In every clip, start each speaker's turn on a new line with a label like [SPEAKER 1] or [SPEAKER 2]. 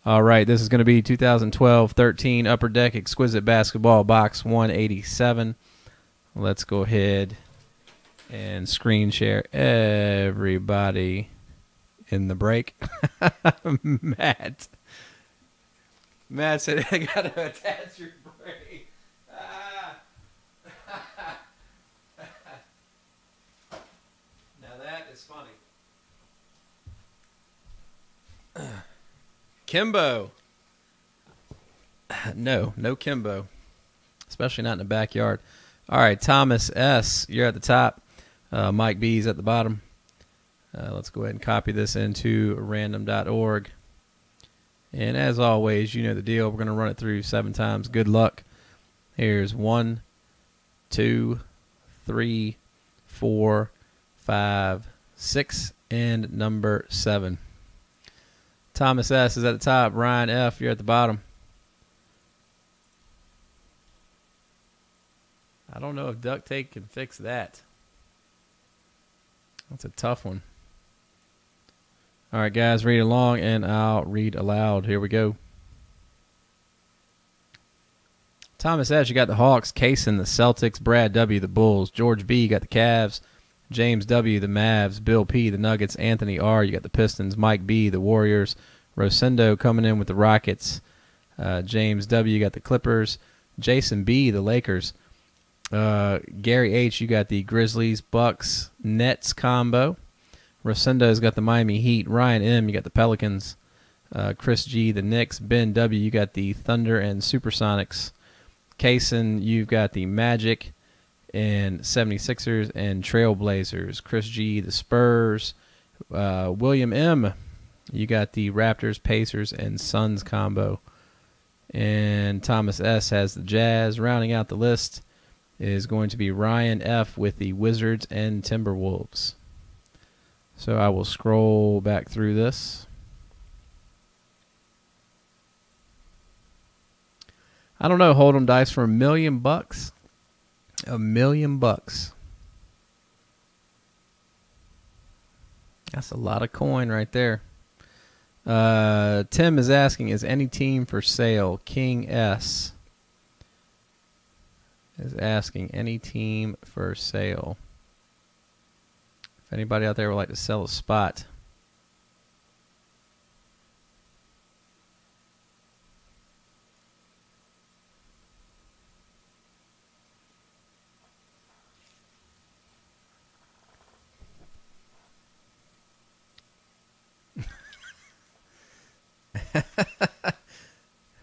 [SPEAKER 1] All right, this is going to be 2012-13 Upper Deck Exquisite Basketball Box 187. Let's go ahead and screen share everybody in the break. Matt said, I got to attach your break. Now that is funny. Kimbo. No Kimbo. Especially not in the backyard. All right, Thomas S., you're at the top. Mike B's at the bottom. Let's go ahead and copy this into random.org. And as always, you know the deal. We're going to run it through 7 times. Good luck. Here's 1, 2, 3, 4, 5, 6, and number 7. Thomas S. is at the top. Ryan F., you're at the bottom. I don't know if duct tape can fix that. That's a tough one. All right, guys, read along, and I'll read aloud. Here we go. Thomas S., you got the Hawks. Kaysen, the Celtics. Brad W., the Bulls. George B., you got the Cavs. James W., the Mavs. Bill P., the Nuggets. Anthony R., you got the Pistons. Mike B., the Warriors. Rosendo coming in with the Rockets. James W., you got the Clippers. Jason B., the Lakers. Gary H., you got the Grizzlies. Bucks, Nets combo. Rosendo's got the Miami Heat. Ryan M., you got the Pelicans. Chris G., the Knicks. Ben W., you got the Thunder and Supersonics. Kaysen, you've got the Magic and 76ers and Trailblazers. Chris G., the Spurs. William M., you got the Raptors, Pacers, and Suns combo. And Thomas S. has the Jazz. Rounding out the list is going to be Ryan F. with the Wizards and Timberwolves. So I will scroll back through this. I don't know, Hold'em dice for $1 million. $1 million. That's a lot of coin right there. Tim is asking, is any team for sale? King S. is asking, any team for sale? If anybody out there would like to sell a spot.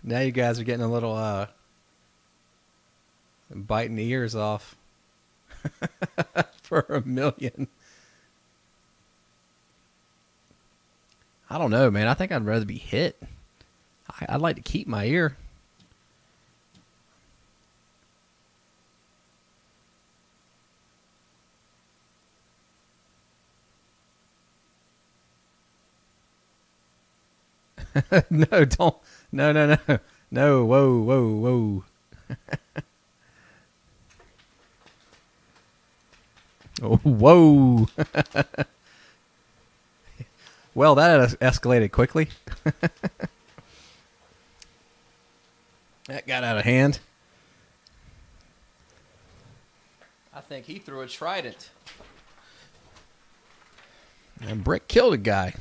[SPEAKER 1] Now you guys are getting a little biting the ears off for $1 million. I don't know, man. I think I'd rather be hit. I'd like to keep my ear. No, don't. No. No, whoa. Oh, whoa. Well, that escalated quickly. That got out of hand. I think he threw a trident. And Brick killed a guy.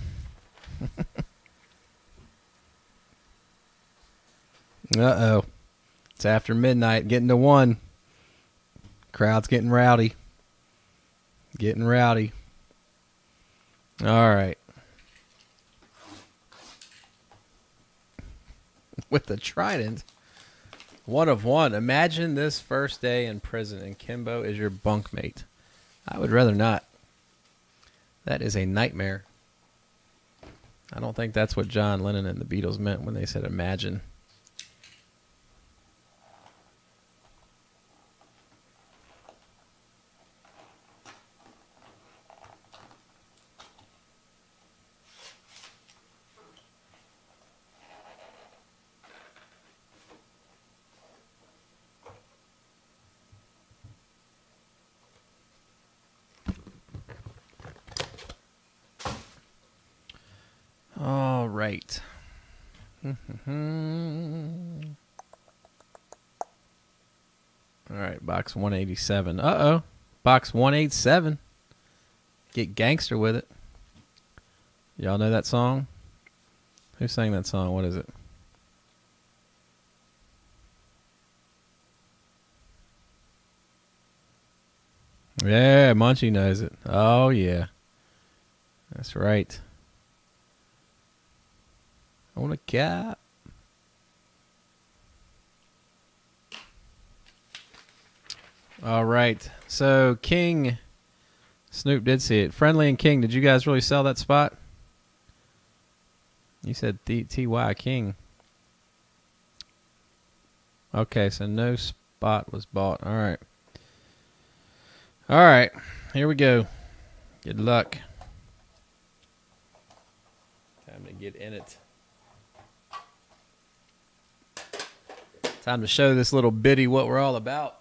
[SPEAKER 1] Uh-oh. It's after midnight, getting to 1. Crowd's getting rowdy. Getting rowdy. All right. With the trident. 1 of 1. Imagine this first day in prison and Kimbo is your bunkmate. I would rather not. That is a nightmare. I don't think that's what John Lennon and the Beatles meant when they said imagine. All right. All right, box 187. Uh-oh. Box 187. Get gangster with it. Y'all know that song? Who sang that song? What is it? Yeah, Munchie knows it. Oh, yeah. That's right. On a cap. All right. So, King, Snoop did see it. Friendly and King, did you guys really sell that spot? You said T.Y. King. Okay, so no spot was bought. All right. All right. Here we go. Good luck. Time to get in it. Time to show this little bitty what we're all about.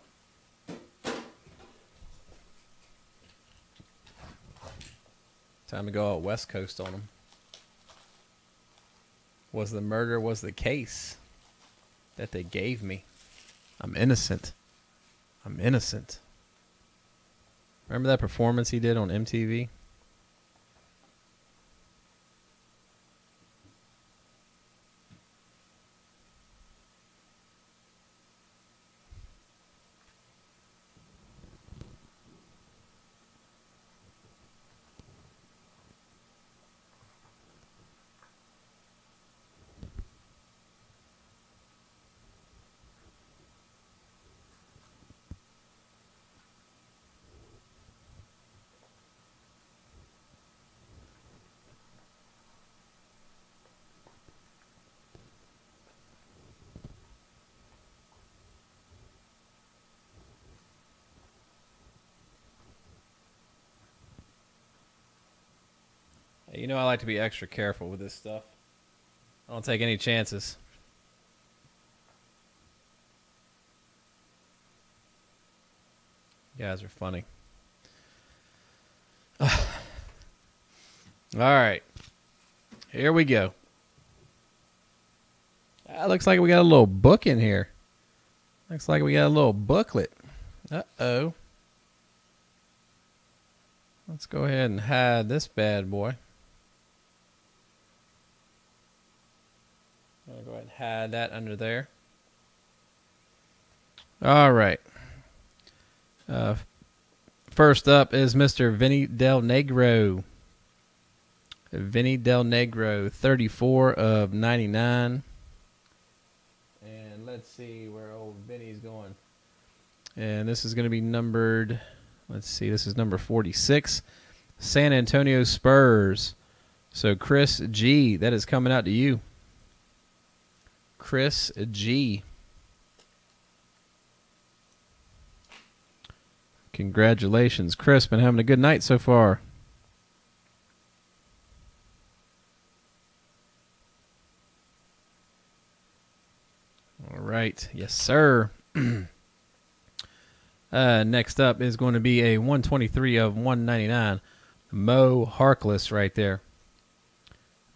[SPEAKER 1] Time to go out West Coast on them. Was the murder was the case that they gave me. I'm innocent. I'm innocent. Remember that performance he did on MTV? You know I like to be extra careful with this stuff. I don't take any chances. You guys are funny. All right. Here we go. Looks like we got a little book in here. Looks like we got a little booklet. Uh-oh. Let's go ahead and hide this bad boy. I'll go ahead and hide that under there. All right. First up is Mr. Vinny Del Negro. Vinny Del Negro, 34 of 99. And let's see where old Vinny's going. And this is going to be numbered, let's see, this is number 46. San Antonio Spurs. So Chris G, that is coming out to you. Chris G. Congratulations, Chris. Been having a good night so far. All right. Yes, sir. Next up is going to be a 123 of 199. Mo Harkless right there.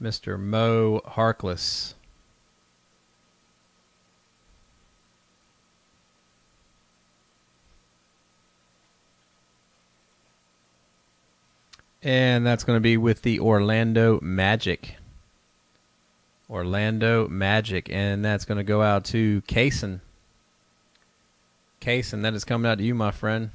[SPEAKER 1] Mr. Mo Harkless. And that's going to be with the Orlando Magic. Orlando Magic. And that's going to go out to Kaysen. Kaysen, that is coming out to you, my friend.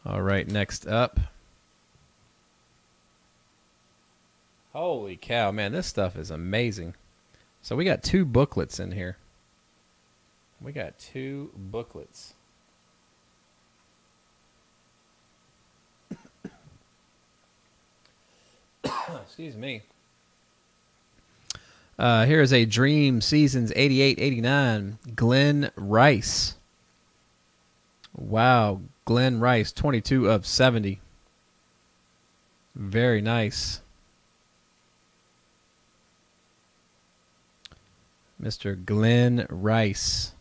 [SPEAKER 1] All right, next up. Holy cow, man, this stuff is amazing. So we got 2 booklets in here. We got 2 booklets. Excuse me. Here is a Dream Seasons 88-89. Glenn Rice. Wow, Glenn Rice, 22 of 70. Very nice. Mr. Glenn Rice.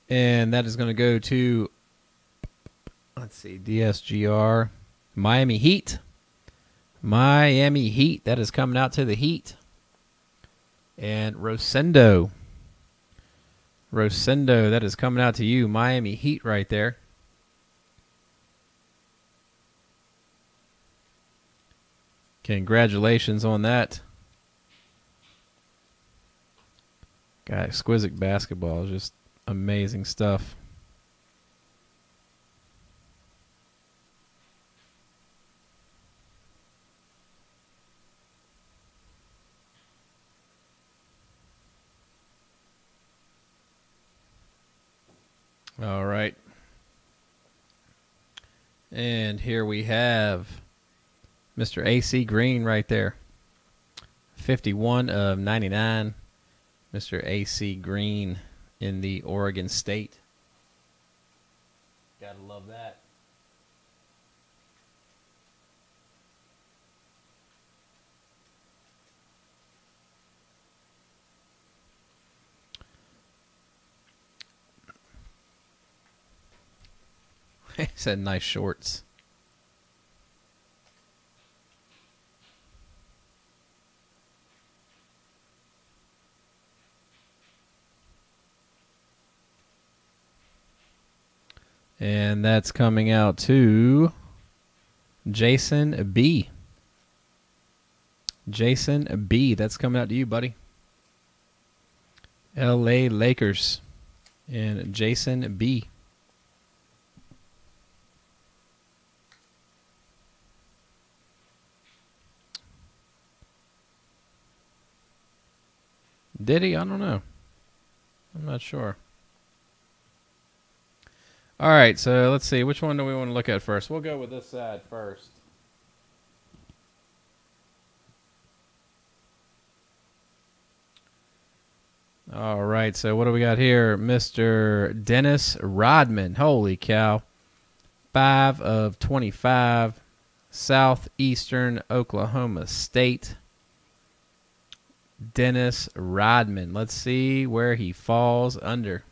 [SPEAKER 1] And that is going to go to, let's see, DSGR, Miami Heat. Miami Heat. That is coming out to the Heat. And Rosendo. Rosendo, that is coming out to you. Miami Heat right there. Congratulations on that. Got Exquisite basketball. Just amazing stuff. All right. And here we have Mr. AC Green right there. 51 of 99. Mr. AC Green in the Oregon State. Gotta love that. He said nice shorts. And that's coming out to Jason B. Jason B. That's coming out to you, buddy. LA Lakers. And Jason B. Did he? I don't know. I'm not sure. All right, so let's see. Which one do we want to look at first? We'll go with this side first. All right, so what do we got here? Mr. Dennis Rodman. Holy cow. 5 of 25. Southeastern Oklahoma State. Dennis Rodman. Let's see where he falls under.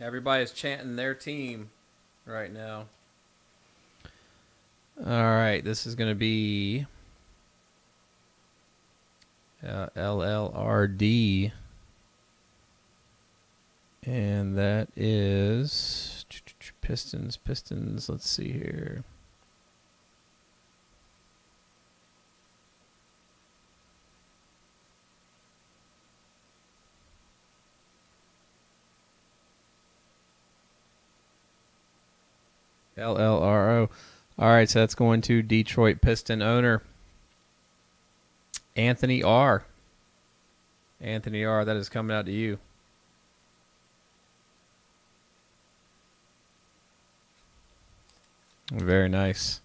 [SPEAKER 1] Everybody's chanting their team right now. All right, this is going to be LLRD. And that is Pistons. Let's see here. LLRO. All right, so that's going to Detroit Piston owner Anthony R. Anthony R., that is coming out to you. Very nice.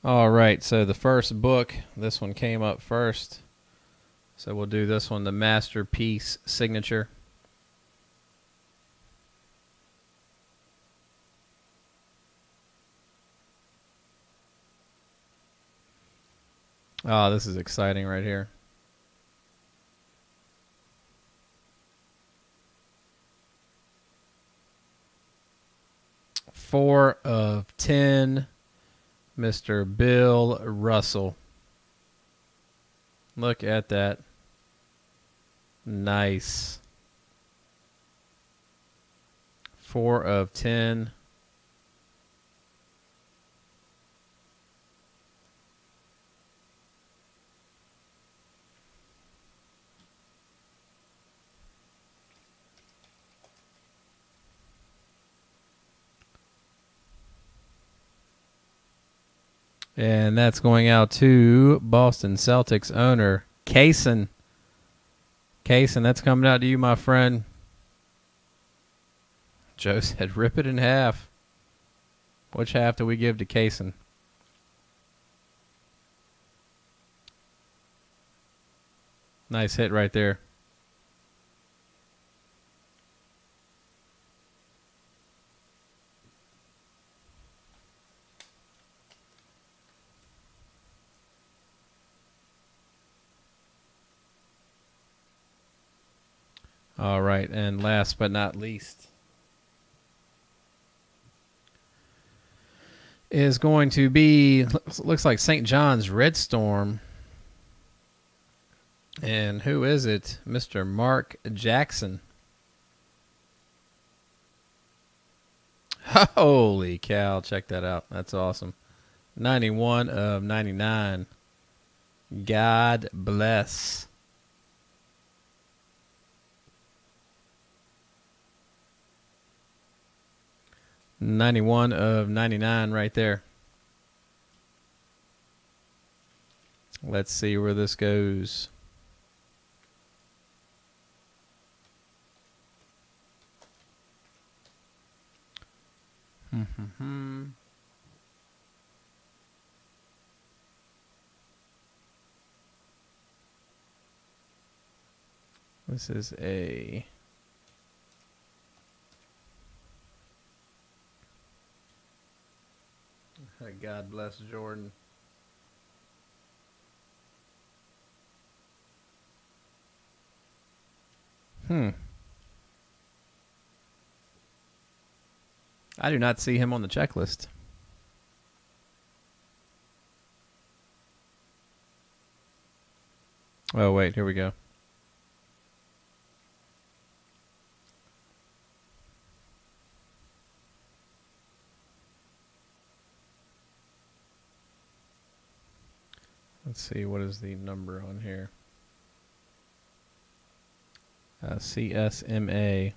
[SPEAKER 1] All right, so the first book, this one came up first. So we'll do this one, the Masterpiece Signature. Oh, this is exciting right here. Four of 10. Mr. Bill Russell. Look at that. Nice. 4 of 10. And that's going out to Boston Celtics owner, Kaysen. Kaysen, that's coming out to you, my friend. Joe said, rip it in half. Which half do we give to Kaysen? Nice hit right there. All right, and last but not least is going to be, looks like St. John's Red Storm. And who is it? Mr. Mark Jackson. Holy cow, check that out. That's awesome. 91 of 99. God bless. $91 of 99 right there. Let's see where this goes. This is a God bless Jordan. I do not see him on the checklist. Oh, wait, here we go. Let's see, what is the number on here? CSMA.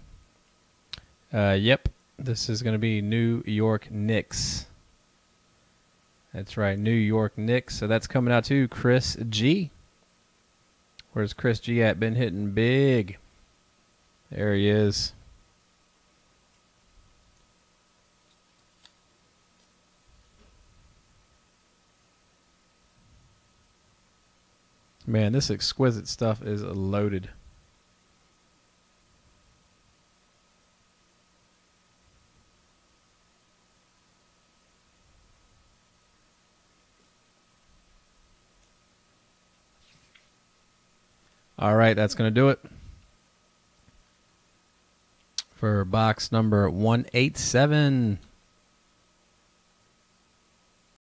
[SPEAKER 1] Yep, this is going to be New York Knicks. That's right, New York Knicks. So that's coming out to Chris G. Where's Chris G at? Been hitting big. There he is. Man, this exquisite stuff is loaded. All right, that's going to do it for box number 187.